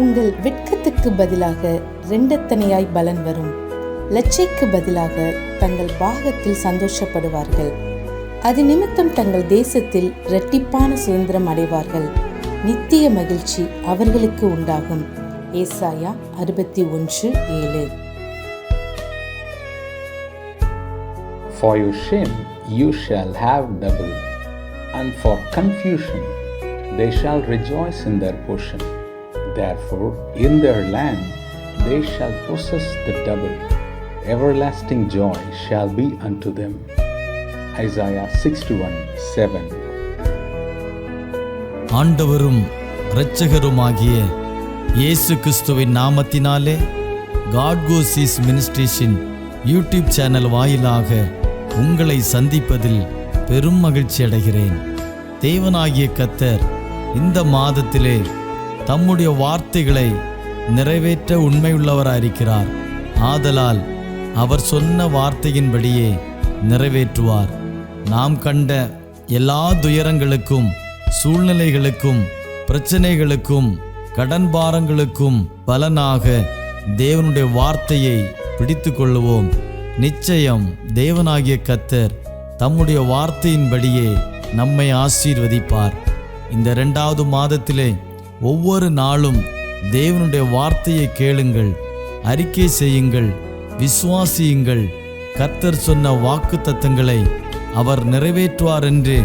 உங்கள் வெட்கத்துக்கு பதிலாக ரெண்டத்தனையாய் பலன் வரும். லட்சைக்கு பதிலாக தங்கள் பாகத்தில் சந்தோஷப்படுவார்கள். அது நிமித்தம் தங்கள் தேசத்தில் இரட்டிப்பான சுதந்திரம் அடைவார்கள். நித்திய மகிழ்ச்சி அவர்களுக்கு உண்டாகும். ஏசாயா 61:7. For your shame you shall have double, and for confusion they shall rejoice in their portion. Therefore in their land they shall possess the double. Everlasting joy shall be unto them. Isaiah 61:7. ஆண்டவரும் இரட்சகருமாகிய இயேசு கிறிஸ்துவின் நாமத்தினாலே God கோஸ் ஈஸ் ministration YouTube channel வாயிலாக உங்களை சந்திப்பதில் பெரும் மகிழ்ச்சி அடைகிறேன். தேவனாகிய கர்த்தர் இந்த மாதத்திலே தம்முடைய வார்த்தைகளை நிறைவேற்ற உண்மையுள்ளவராயிருக்கிறார். ஆதலால் அவர் சொன்ன வார்த்தையின்படியே நிறைவேற்றுவார். நாம் கண்ட எல்லா துயரங்களுக்கும், சூழ்நிலைகளுக்கும், பிரச்சனைகளுக்கும், கடன் பாரங்களுக்கும் பலனாக தேவனுடைய வார்த்தையை பிடித்து கொள்ளுவோம். நிச்சயம் தேவனாகிய கர்த்தர் தம்முடைய வார்த்தையின்படியே நம்மை ஆசீர்வதிப்பார். இந்த 2வது மாதத்திலே ஒவ்வொரு நாளும் தேவனுடைய வார்த்தையை கேளுங்கள், அறிக்கை செய்யுங்கள், விசுவாசியுங்கள். கர்த்தர் சொன்ன வாக்குத்தத்தங்களை அவர் நிறைவேற்றுவார் என்று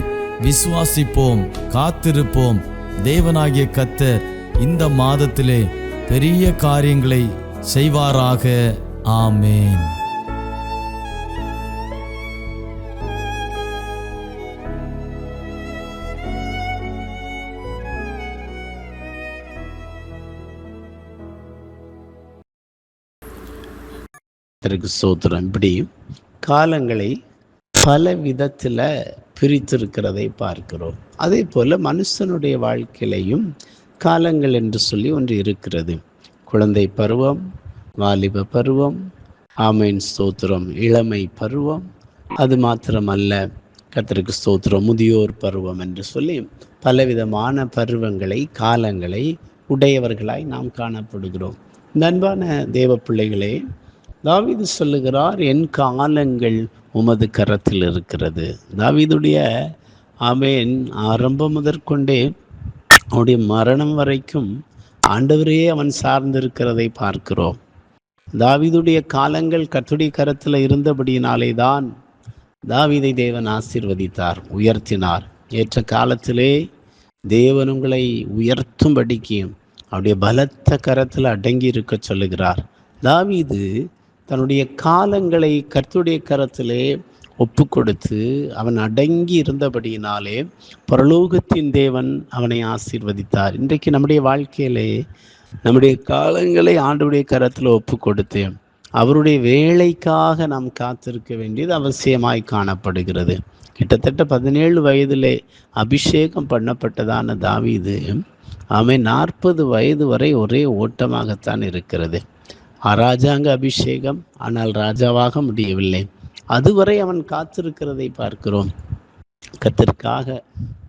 விசுவாசிப்போம், காத்திருப்போம். தேவனாகிய கர்த்தர் இந்த மாதத்திலே பெரிய காரியங்களை செய்வாராக. ஆமேன். ஸ்தோத்திரம். இப்படி காலங்களை பல விதத்தில் பிரித்திருக்கிறதை பார்க்கிறோம். அதே போல் மனுஷனுடைய வாழ்க்கையிலையும் காலங்கள் என்று சொல்லி ஒன்று இருக்கிறது. குழந்தை பருவம், வாலிப பருவம், ஆமேன் ஸ்தோத்திரம், இளமை பருவம், அது மாத்திரமல்ல கர்த்தருக்கு ஸ்தோத்திரம், முதியோர் பருவம் என்று சொல்லி பலவிதமான பருவங்களை, காலங்களை உடையவர்களாய் நாம் காணப்படுகிறோம். அன்பான தேவ பிள்ளைகளே, தாவீது சொல்லுகிறார், என் காலங்கள் உமது கரத்தில் இருக்கிறது. தாவீதுடைய ஆமேன் ஆரம்பம் முதற்கொண்டே அவனுடைய மரணம் வரைக்கும் ஆண்டவரே அவன் சார்ந்திருக்கிறதை பார்க்கிறோம். தாவீதுடைய காலங்கள் கர்த்தருடைய கரத்தில் இருந்தபடியினாலே தான் தாவீதை தேவன் ஆசீர்வதித்தார், உயர்த்தினார். ஏற்ற காலத்திலே தேவன் உங்களை உயர்த்தும்படிக்கு அவருடைய பலத்த கரத்தில் அடங்கி இருக்க சொல்லுகிறார். தாவீது தன்னுடைய காலங்களை கர்த்தருடைய கரத்திலே ஒப்பு கொடுத்து அவன் அடங்கி இருந்தபடியினாலே பரலோகத்தின் தேவன் அவனை ஆசீர்வதித்தார். இன்றைக்கு நம்முடைய வாழ்க்கையிலே நம்முடைய காலங்களை ஆண்டவருடைய கரத்தில் ஒப்பு கொடுத்து அவருடைய வேலைக்காக நாம் காத்திருக்க வேண்டியது அவசியமாய் காணப்படுகிறது. கிட்டத்தட்ட 17 வயதிலே அபிஷேகம் பண்ணப்பட்டதான தாவீது அவன் 40 வயது வரை ஒரே ஓட்டமாகத்தான் இருக்கிறது. ராஜாங்க அபிஷேகம், ஆனால் ராஜாவாக முடியவில்லை. அதுவரை அவன் காத்திருக்கிறதை பார்க்கிறோம். கர்த்தருக்காக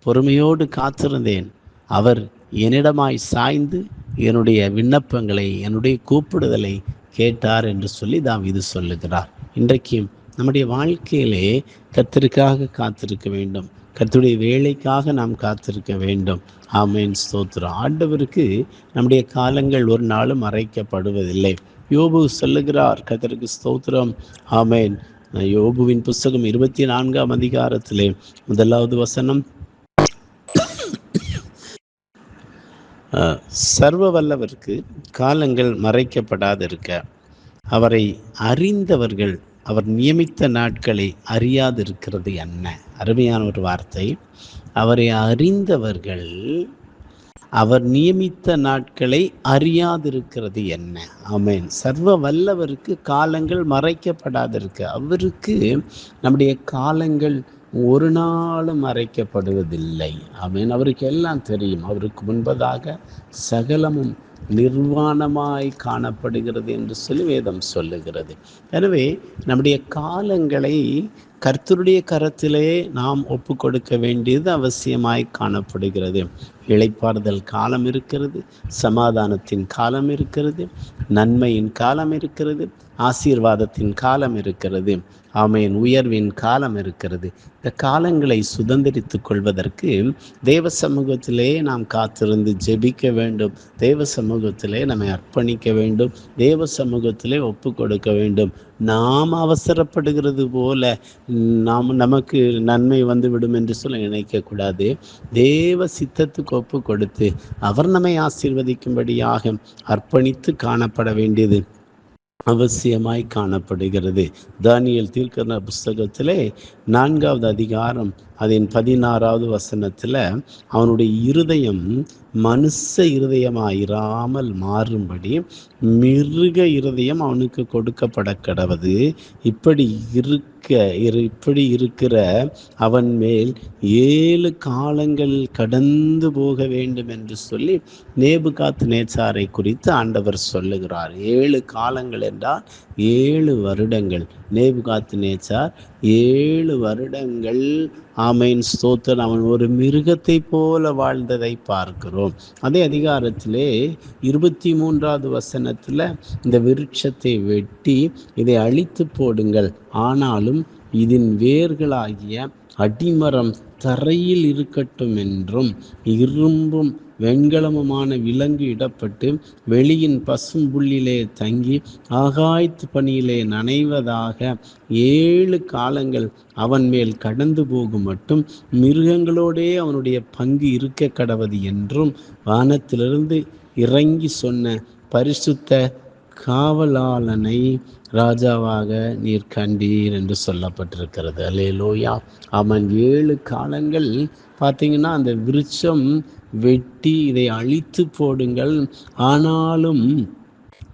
பொறுமையோடு காத்திருந்தேன், அவர் என்னிடமாய் சாய்ந்து என்னுடைய விண்ணப்பங்களை, என்னுடைய கூப்பிடுதலை கேட்டார் என்று சொல்லி தாவீது சொல்லுகிறார். இன்றைக்கும் நம்முடைய வாழ்க்கையிலே கர்த்தருக்காக காத்திருக்க வேண்டும், கர்த்தருடைய வேலைக்காக நாம் காத்திருக்க வேண்டும். ஆமேன் ஸ்தோத்திரம். ஆண்டவருக்கு நம்முடைய காலங்கள் ஒரு நாளும் மறைக்கப்படுவதில்லை. யோபு சொல்லுகிறார், கர்த்தருக்கு ஸ்தோத்திரம், ஆமேன். யோபுவின் புஸ்தகம் 24ஆம் அதிகாரத்திலே 1வது வசனம், சர்வ வல்லவருக்கு காலங்கள் மறைக்கப்படாதிருக்க, அவரை அறிந்தவர்கள் அவர் நியமித்த நாட்களை அறியாதிருக்கிறது என்ன. அருமையான ஒரு வார்த்தை. அவரை அறிந்தவர்கள் அவர் நியமித்த நாட்களை அறியாதிருக்கிறது என்ன. ஆமேன். சர்வ வல்லவருக்கு காலங்கள் மறைக்கப்படாதிருக்க, அவருக்கு நம்முடைய காலங்கள் ஒரு நாளும் மறைக்கப்படுவதில்லை. ஆமேன். அவருக்கு எல்லாம் தெரியும். அவருக்கு முன்பதாக சகலமும் நிர்வாணமாய் காணப்படுகிறது என்று சொல்லி வேதம் சொல்லுகிறது. எனவே நம்முடைய காலங்களை கர்த்தருடைய கரத்திலே நாம் ஒப்பு கொடுக்க வேண்டியது அவசியமாய் காணப்படுகிறது. இளைப்பாறுதல் காலம் இருக்கிறது, சமாதானத்தின் காலம் இருக்கிறது, நன்மையின் காலம் இருக்கிறது, ஆசீர்வாதத்தின் காலம் இருக்கிறது, ஆமென், உயர்வின் காலம் இருக்கிறது. இந்த காலங்களை சுதந்திரித்துக் கொள்வதற்கு தேவ சமூகத்திலே நாம் காத்திருந்து ஜெபிக்க வேண்டும். தேவ சமூகத்திலே நம்மை அர்ப்பணிக்க வேண்டும். தேவ சமூகத்திலே ஒப்பு கொடுக்க வேண்டும். நாம் அவசரப்படுகிறது போல நமக்கு நன்மை வந்துவிடும் என்று சொல்ல நினைக்கக்கூடாது. தேவ சித்தத்துக்கு ஒப்பு கொடுத்து அவர் நம்மை ஆசீர்வதிக்கும்படியாக அர்ப்பணித்து காணப்பட வேண்டியது அவசியமாய் காணப்படுகிறது. தானியேல் தீர்க்கதரிசன புஸ்தகத்திலே 4வது அதிகாரம் அதன் 16வது வசனத்தில் அவனுடைய இருதயம் மனுஷ இருதயமாயிராமல் மாறும்படி மிருக இருதயம் அவனுக்கு கொடுக்கப்பட கடவது. இப்படி இருக்கிற அவன் மேல் 7 காலங்கள் கடந்து போக வேண்டும் என்று சொல்லி நேபுகாத்நேச்சாரை குறித்து ஆண்டவர் சொல்லுகிறார். 7 காலங்கள் என்றால் 7 வருடங்கள். நேபுகாத்நேச்சார் 7 வருடங்கள், ஆமென், ஸ்தோத்திரம், அவன் ஒரு மிருகத்தை போல வாழ்ந்ததை பார்க்கிறோம். அதே அதிகாரத்திலே 23வது வசனத்தில் இந்த விருட்சத்தை வெட்டி இதை அழித்து போடுங்கள், ஆனாலும் இதன் வேர்களாகிய அடிமரம் தரையில் இருக்கட்டும் என்றும் இரும்பும் வெண்கலமுமான விலங்கு இடப்பட்டு வெளியின் பசும்புள்ளிலே தங்கி ஆகாய்த்து பனியிலே நனைவதாக 7 காலங்கள் அவன் மேல் கடந்து போகும் மட்டும் மிருகங்களோடே அவனுடைய பங்கு இருக்க கடவது என்றும் வானத்திலிருந்து இறங்கி சொன்ன பரிசுத்த காவலாளனை ராஜாவாக நீர் கண்டீர் என்று சொல்லப்பட்டிருக்கிறது. அல்லேலூயா. அவன் 7 காலங்கள் பார்த்தீங்கன்னா அந்த விருட்சம் வெட்டி இதை அழித்து போடுங்கள், ஆனாலும்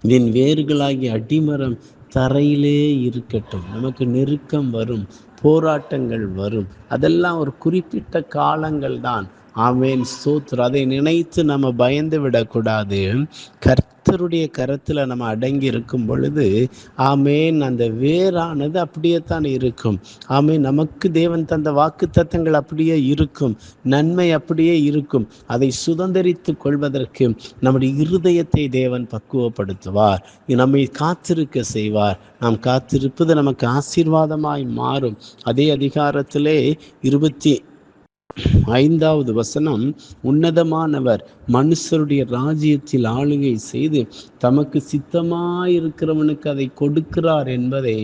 இதன் வேர்களாகிய அடிமரம் தரையிலே இருக்கட்டும். நமக்கு நெருக்கம் வரும், போராட்டங்கள் வரும், அதெல்லாம் ஒரு குறிப்பிட்ட காலங்கள் தான். ஆமென், ஸ்தோத்திரம். அதை நினைத்து நம்ம பயந்து விடக்கூடாது. கர்த்தருடைய கரத்தில் நம்ம அடங்கி இருக்கும் பொழுது, ஆமென், அந்த வேரானது அப்படியே தான் இருக்கும். ஆமென், நமக்கு தேவன் தந்த வாக்கு தத்தங்கள் அப்படியே இருக்கும், நன்மை அப்படியே இருக்கும். அதை சுதந்திரித்து கொள்வதற்கு நம்முடைய இருதயத்தை தேவன் பக்குவப்படுத்துவார், நம்மை காத்திருக்க செய்வார். நாம் காத்திருப்பது நமக்கு ஆசீர்வாதமாய் மாறும். அதே அதிகாரத்திலே 25வது வசனம், உன்னதமானவர் மனுஷருடைய ராஜ்யத்தில் ஆளுகை செய்து தமக்கு சித்தமாயிருக்கிறவனுக்கு அதை கொடுக்கிறார் என்பதை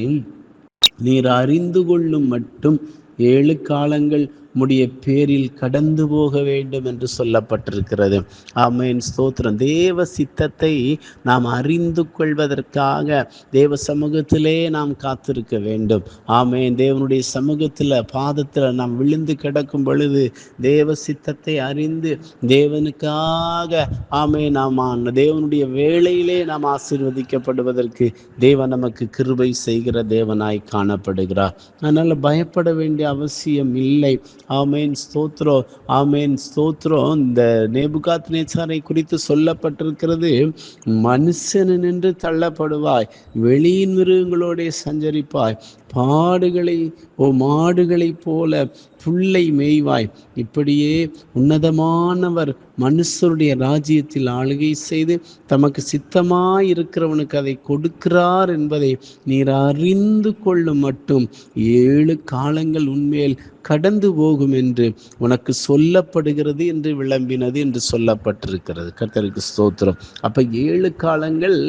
நீர் அறிந்து கொள்ளும் மட்டும் 7 காலங்கள் உம்முடைய பேரில் கடந்து போக வேண்டும் என்று சொல்லப்பட்டிருக்கிறது. ஆமென், ஸ்தோத்திரம். தேவ சித்தத்தை நாம் அறிந்து கொள்வதற்காக தேவ சமூகத்திலே நாம் காத்திருக்க வேண்டும். ஆமென், தேவனுடைய சமூகத்தில் பாதத்தில் நாம் விழுந்து கிடக்கும் பொழுது தேவ சித்தத்தை அறிந்து தேவனுக்காக, ஆமென், நாம் தேவனுடைய வேளையிலே நாம் ஆசீர்வதிக்கப்படுவதற்கு தேவன் நமக்கு கிருபை செய்கிற தேவனாய் காணப்படுகிறார். அதனால் பயப்பட வேண்டிய அவசியம் இல்லை. ஆமென், ஸ்தோத்திரம், ஆமென், ஸ்தோத்திரம். இந்த நேபுகாத்நேச்சாரை குறித்து சொல்லப்பட்டிருக்கிறது, மனுஷனின்று தள்ளப்படுவாய், வெளியின் மிருகங்களோட சஞ்சரிப்பாய், மாடுகளை போல புல்லை மேய்வாய். இப்படியே உன்னதமானவர் மனுஷருடைய ராஜ்யத்தில் ஆளுகை செய்து தமக்கு சித்தமாயிருக்கிறவனுக்கு அதை கொடுக்கிறார் என்பதை நீர் அறிந்து கொள்ளும் மட்டும் 7 காலங்கள் உன்மேல் கடந்து போகும் என்று உனக்கு சொல்லப்படுகிறது என்று விளம்பினது என்று சொல்லப்பட்டிருக்கிறது. கர்த்தருக்கு ஸ்தோத்திரம். அப்ப 7 காலங்கள்,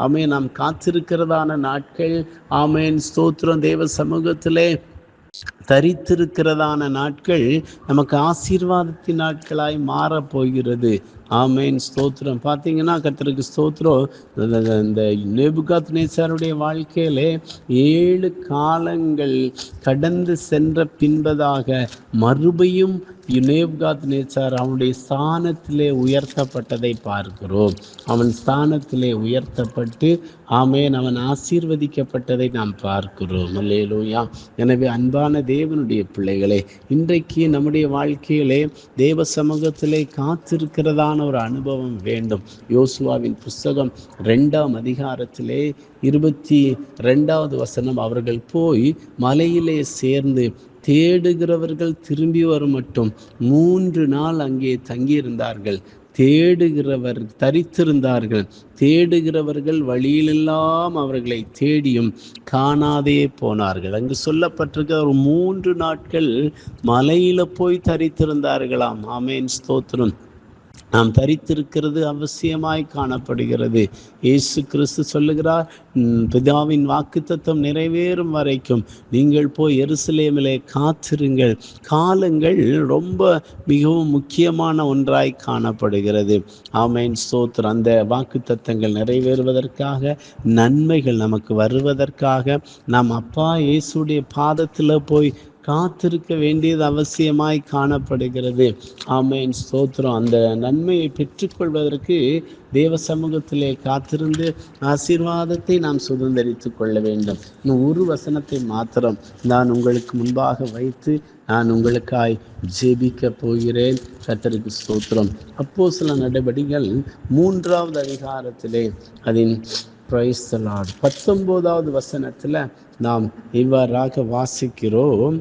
ஆமென், நாம் காத்திருக்கிறதான நாட்கள். ஆமென், ஸ்தோத்திரம். தேவ சமூகத்திலே தரித்திருக்கிறதான நாட்கள் நமக்கு ஆசீர்வாதத்தின் நாட்களாய் மாறப்போகிறது. ஆமென், ஸ்தோத்திரம். பார்த்தீங்கன்னா கர்த்தருக்கு ஸ்தோத்திரம். இந்த நேபுகாத்நேச்சாருடைய வாழ்க்கையிலே 7 காலங்கள் கடந்து சென்ற பின்பதாக மறுபடியும் நேபுகாத்நேச்சார் அவனுடைய ஸ்தானத்திலே உயர்த்தப்பட்டதை பார்க்கிறோம். அவன் ஸ்தானத்திலே உயர்த்தப்பட்டு, ஆமென், அவன் ஆசீர்வதிக்கப்பட்டதை நாம் பார்க்கிறோம். அல்லேலூயா. எனவே அன்பான தேவனுடைய பிள்ளைகளே, இன்றைக்கு நம்முடைய வாழ்க்கையிலே தேவ சமூகத்திலே காத்திருக்கிறதான அப்படியான ஒரு அனுபவம் வேண்டும். யோசுவாவின் புஸ்தகம் 2ஆம் அதிகாரத்திலே 22வது வசனம், அவர்கள் போய் மலையிலே சேர்ந்து தேடுகிறவர்கள் திரும்பி வரும் மட்டும் 3 நாள் அங்கே தங்கியிருந்தார்கள். தரித்திருந்தார்கள். தேடுகிறவர்கள் வழியிலெல்லாம் அவர்களை தேடியும் காணாதே போனார்கள். அங்கு சொல்லப்பட்டிருக்க ஒரு 3 நாட்கள் மலையில போய் தரித்திருந்தார்களாம். ஆமென், ஸ்தோத்திரம். நாம் தரித்திருக்கிறது அவசியமாய் காணப்படுகிறது. இயேசு கிறிஸ்து சொல்லுகிறார், பிதாவின் வாக்குத்தத்தம் நிறைவேறும் வரைக்கும் நீங்கள் போய் எருசலேமிலே காத்திருங்கள். காலங்கள் ரொம்ப மிகவும் முக்கியமான ஒன்றாய் காணப்படுகிறது. ஆமென், ஸ்தோத்திரம். அந்த வாக்குத்தத்தங்கள் நிறைவேறுவதற்காக, நன்மைகள் நமக்கு வருவதற்காக நாம் அப்பா இயேசுடைய பாதத்தில் போய் காத்திருக்க வேண்டியது அவசியமாய் காணப்படுகிறது. ஆமென், ஸ்தோத்திரம். அந்த நன்மையை பெற்றுக்கொள்வதற்கு தேவ சமூகத்திலே காத்திருந்து ஆசீர்வாதத்தை நாம் சுதந்திரித்து கொள்ள வேண்டும். இன்னும் ஒரு வசனத்தை மாத்திரம் நான் உங்களுக்கு முன்பாக வைத்து நான் உங்களுக்காய் ஜெபிக்க போகிறேன். கர்த்தருக்கு ஸ்தோத்திரம். அப்போஸ்தல நடபடிகள் 3ஆவது அதிகாரத்திலே அதன் 19வது வசனத்தில் நாம் இவ்வாறாக வாசிக்கிறோம்.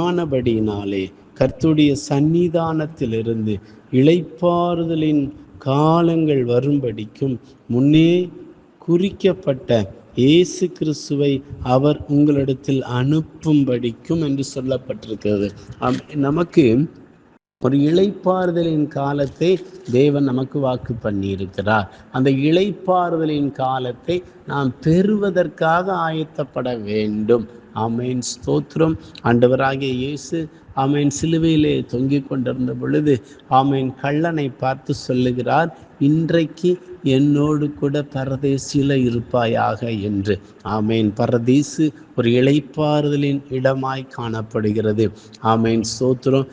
ஆனபடியினாலே கர்த்தருடைய சந்நிதானத்திலிருந்து இளைப்பாறுதலின் காலங்கள் வரும்படிக்கும் முன்னே குறிக்கப்பட்ட இயேசு கிறிஸ்துவை அவர் உங்களிடத்தில் அனுப்பும்படிக்கும் என்று சொல்லப்பட்டிருக்கிறது. நமக்கு ஒரு இளைப்பாறுதலின் காலத்தை தேவன் நமக்கு வாக்கு பண்ணி இருக்கிறார். அந்த இளைப்பாறுதலின் காலத்தை நாம் பெறுவதற்காக ஆயத்தப்பட வேண்டும். ஆமென், ஸ்தோத்திரம். ஆண்டவராகிய இயேசு ஆமென் சிலுவையிலே தொங்கிக் கொண்டிருந்த பொழுது ஆமென் கள்ளனை பார்த்து சொல்லுகிறார், இன்றைக்கு என்னோடு கூட பரதேசில இருப்பாயாக என்று. ஆமென். பரதீசு ஒரு இளைப்பாறுதலின் இடமாய் காணப்படுகிறது. ஆமென், ஸ்தோத்திரம்.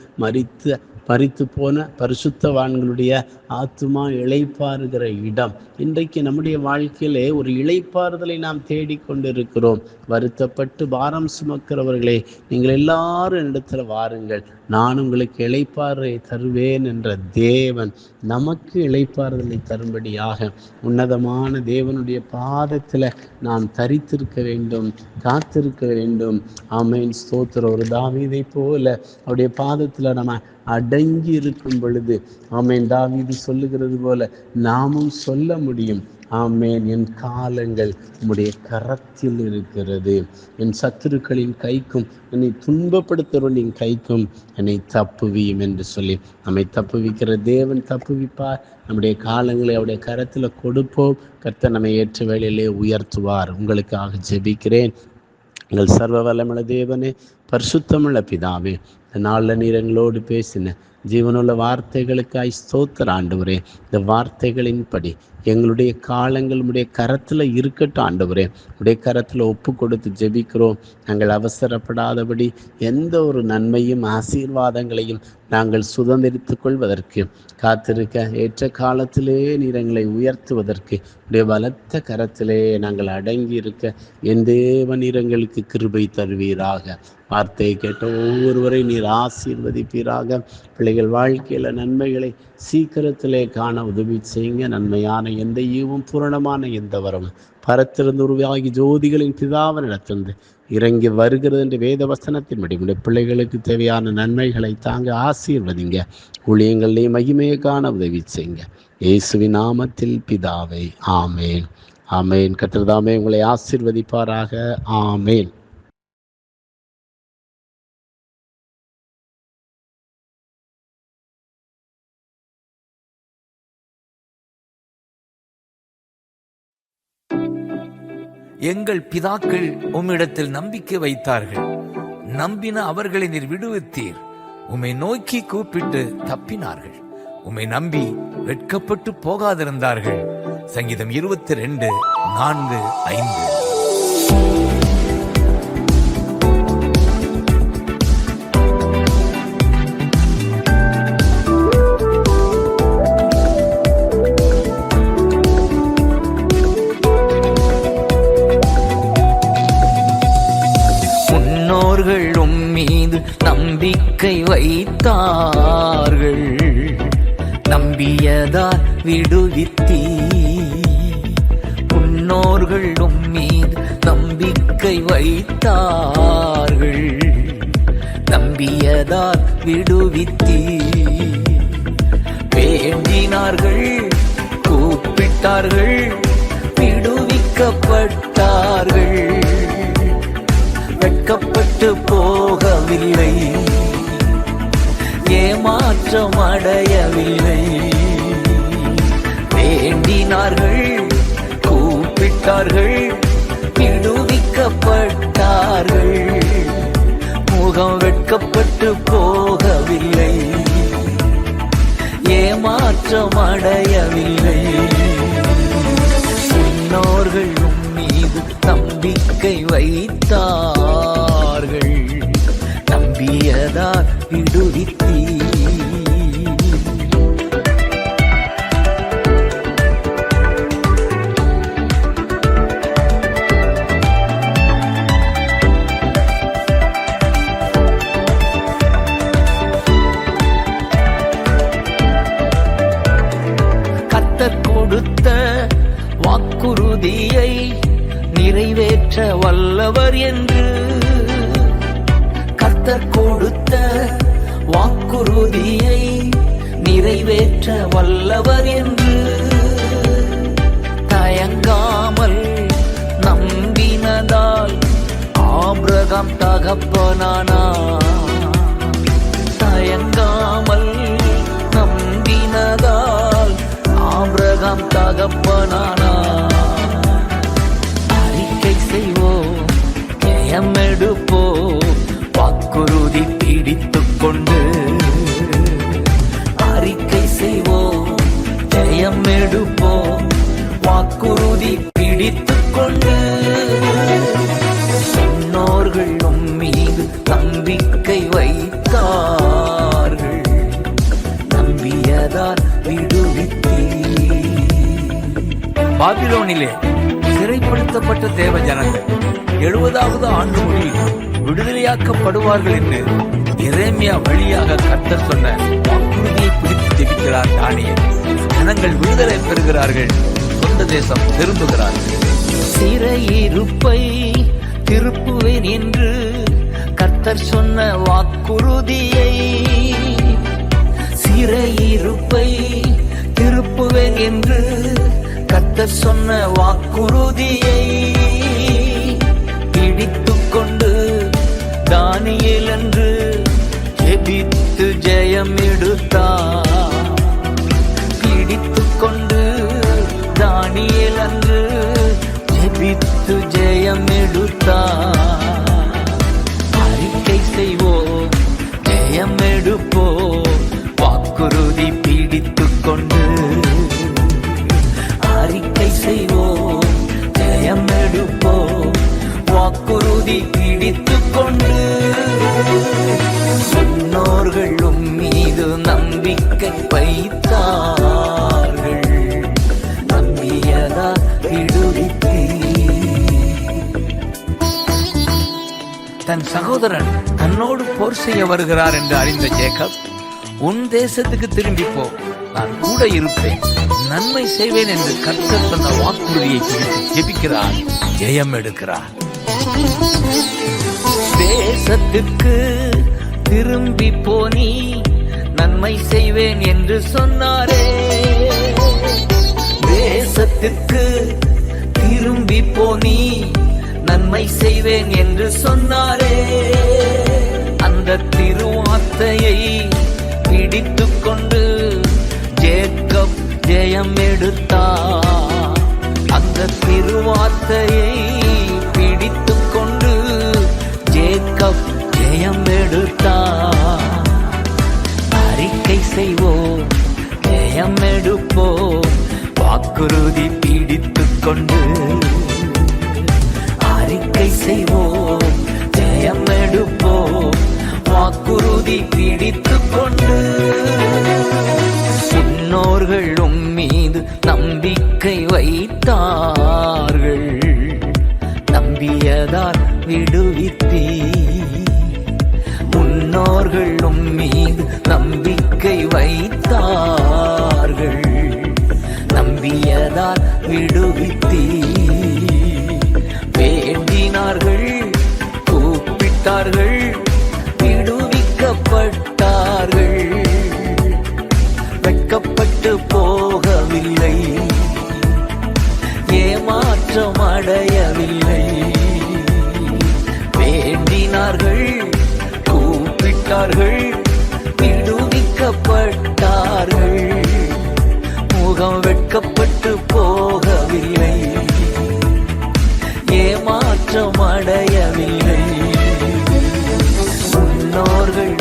மரித்து போன பரிசுத்தவான்களுடைய ஆத்துமா இளைப்பாறுகிற இடம். இன்றைக்கு நம்முடைய வாழ்க்கையிலே ஒரு இளைப்பாறுதலை நாம் தேடிக்கொண்டிருக்கிறோம். வருத்தப்பட்டு பாரம் சுமக்கிறவர்களே, நீங்கள் எல்லாரும் இடத்துல வாருங்கள், நான் உங்களுக்கு இளைப்பாறுதலை தருவேன் என்ற தேவன் நமக்கு இளைப்பாறுதலை தரும்படியாக உன்னதமான தேவனுடைய பாதத்தில் நாம் தரித்திருக்க வேண்டும், காத்திருக்க வேண்டும். ஆமென், ஸ்தோத்திரம். ஒரு தாவீதை போல அவருடைய பாதத்தில் நம்ம அடங்கி இருக்கும் பொழுது ஆமென், தாவீது சொல்லுகிறது போல நாமும் சொல்ல முடியும். ஆமென், என் காலங்கள் உம்முடைய கரத்தில் இருக்கிறது. என் சத்துருக்களின் கைக்கும் என்னை துன்பப்படுத்துகிறவனின் கைக்கும் என்னை தப்புவியும் என்று சொல்லி நம்மை தப்புவிக்கிற தேவன் தப்புவிப்பார். நம்முடைய காலங்களை அவருடைய கரத்தில் கொடுப்போம். கர்த்தர் நம்மை ஏற்ற வேளையிலே உயர்த்துவார். உங்களுக்காக ஜெபிக்கிறேன். எங்கள் சர்வ வல்லமுள்ள தேவனே, பரிசுத்தமுள்ள பிதாவே, இந்த நாளில் நீர் எங்களோடு பேசின ஜீவனுள்ள வார்த்தைகளுக்காய் ஸ்தோத்திர ஆண்டவரே. இந்த வார்த்தைகளின்படி எங்களுடைய காலங்கள் உடைய கரத்தில் இருக்கட்டும் ஆண்டவரே. உடைய கரத்தில் ஒப்பு கொடுத்து ஜெபிக்கிறோம். நாங்கள் அவசரப்படாதபடி எந்த ஒரு நன்மையும் ஆசீர்வாதங்களையும் நாங்கள் சுதந்திரித்து கொள்வதற்கு காத்திருக்க ஏற்ற காலத்திலே நீர் எங்களை உயர்த்துவதற்கு உடைய பலத்த கரத்திலே நாங்கள் அடங்கி இருக்க என் தேவன் நீர் எங்களுக்கு கிருபை தருவீராக. வார்த்தையை கேட்ட ஒவ்வொருவரை நீர் ஆசீர்வதிப்பீராக. பிள்ளைகள் வாழ்க்கையில் நன்மைகளை சீக்கிரத்திலே காண உதவி செய்யுங்க. நன்மையான எந்த ஈவும் பூரணமான எந்த வரமும் பரத்திலிருந்து உருவாகி ஜோதிகளின் பிதாவினிடத்திலிருந்து இறங்கி வருகிறது என்று வேத வசனத்தின்படி உடைய பிள்ளைகளுக்கு தேவையான நன்மைகளை தாங்க ஆசீர்வதிங்க. ஊழியங்களிலே மகிமையை காண உதவி செய்யுங்க. இயேசுவின் நாமத்தில் பிதாவே, ஆமேன். ஆமேன். கர்த்தர் உங்களை ஆசீர்வதிப்பாராக. ஆமேன். எங்கள் பிதாக்கள் உம்மிடத்தில் நம்பிக்கை வைத்தார்கள். நம்பின அவர்களை நீர் விடுவித்தீர். உம்மை நோக்கி கூப்பிட்டு தப்பினார்கள். உம்மை நம்பி வெட்கப்பட்டு போகாதிருந்தார்கள். சங்கீதம் 22:4-5. நம்பிக்கை வைத்தார்கள். நம்பியதால் விடுவித்தீர். முன்னோர்கள் உம்மீது நம்பிக்கை வைத்தார்கள், நம்பியதால் விடுவித்தீர். வேண்டினார்கள், கூப்பிட்டார்கள், விடுவிக்கப்பட்டார்கள். வெட்கப்பட்டு போகவில்லை, ஏமாற்றம் அடையவில்லை. வேண்டினார்கள், கூப்பிட்டார்கள், விடுவிக்கப்பட்டார்கள். முகம் வெட்கப்பட்டு போகவில்லை, ஏமாற்றம் அடையவில்லை. முன்னோர்கள் மீது நம்பிக்கை வைத்தார்கள், நம்பியதால் விடுவித்தீர். கொடுத்த வாக்குறுதியை நிறைவேற்ற வல்லவர் என்று, கர்த்தர் கொடுத்த வாக்குறுதியை நிறைவேற்ற வல்லவர் என்று தயங்காமல் நம்பினதால் ஆபிரகாம் தகப்பனானார். தயங்காமல் நம்பினதால் ஆபிரகாம் தகப்பனானார். அறிக்கை செய்வோம், ஜெயம் எடுப்போம், வாக்குறுதி பிடித்துக் கொண்டு. அறிக்கை செய்வோம், ஜெயம் எடுப்போம், வாக்குறுதி பிடித்துக் கொண்டு. முன்னோர்கள் மீது நம்பிக்கை வைத்தார்கள், நம்பியதால் விடுவித்தீர். பாபிலோனிலே சிறைப்படுத்தப்பட்ட தேவ ஜனங்கள் 70வது ஆண்டு முடிவில் விடுதலையாக்கப்படுவார்கள் என்று எரேமியா வழியாக கர்த்தர் சொன்ன வாக்குறுதியை பிடித்து ஜெபிக்கிறார் தானியேல். ஜனங்கள் விடுதலை பெறுகிறார்கள், சொந்த தேசம் திரும்புகிறார்கள். சிறையிருப்பை திருப்புவேன் என்று கர்த்தர் சொன்ன வாக்குறுதியை, சிறையிருப்பை திருப்புவேன் என்று கர்த்தர் சொன்ன வாக்குறுதியை பிடித்துக் கொண்டு தானியேல் என்று ஜெபித்து ஜெயம் எடுத்தார். பிடித்துக் கொண்டு தானியேல் என்று ஜெபித்து ஜெயம் எடுத்தார். அறிக்கை செய்வோம், ஜெயம் எடுப்போம், வாக்குறுதி பிடித்துக் கொண்டு. அறிக்கை செய்வோம், ஜெயம் எடுப்போம், வாக்குறுதி பிடித்துக் கொண்டு. முன்னோர்கள் மீது நம்பிக்கை வைத்தார்கள், நம்பியதா விடுவித்தீர். தன் சகோதரன் தன்னோடு போர் செய்ய வருகிறார் என்று அறிந்த ஜேக்கப், உன் தேசத்துக்கு திரும்பி போ, நான் கூட இருப்பேன், நன்மை செய்வேன் என்று கர்த்தர் சொன்ன வாக்குறுதியை பிடித்து ஜெபிக்கிறார், ஜெயம் எடுக்கிறார். தேசத்துக்கு திரும்பி போனி, நன்மை செய்வேன் என்று சொன்னாரே. தேசத்துக்கு திரும்பி போனி, நன்மை செய்வேன் என்று சொன்னாரே. அந்த திருவார்த்தையை பிடித்துக் கொண்டு ஜேக்கப் ஜெயம் எடுத்தார். அந்த திருவார்த்தையை பிடித்துக் கொண்டு ஜேக்கப் ஜெயம் எடுத்தார். அறிக்கை செய்வோம், ஜெயம் எடுப்போம், வாக்குறுதி பிடித்துக் கொண்டு. அறிக்கை செய்வோம், ஜெயம் எடுப்போம், வாக்குறுதி பிடித்துக் கொண்டு. முன்னோர்கள் மீது நம்பிக்கை வைத்தார்கள், நம்பியதால் விடுவித்தீர். முன்னோர்கள் மீது நம்பிக்கை வைத்தார், ரத்தத்தால் விடுவித்தீர். வேண்டினார்கள், கூப்பிட்டார்கள், விடுவிக்கப்பட்டார்கள். வெட்கப்பட்டு போகவில்லை, ஏமாற்றம் அடையவில்லை. வேண்டினார்கள், கூப்பிட்டார்கள், விடுவிக்கப்பட்டார்கள். முகம் வெட்கப்பட்டு போகவில்லை, ஏமாற்றம் அடையவில்லை. முன்னோர்கள்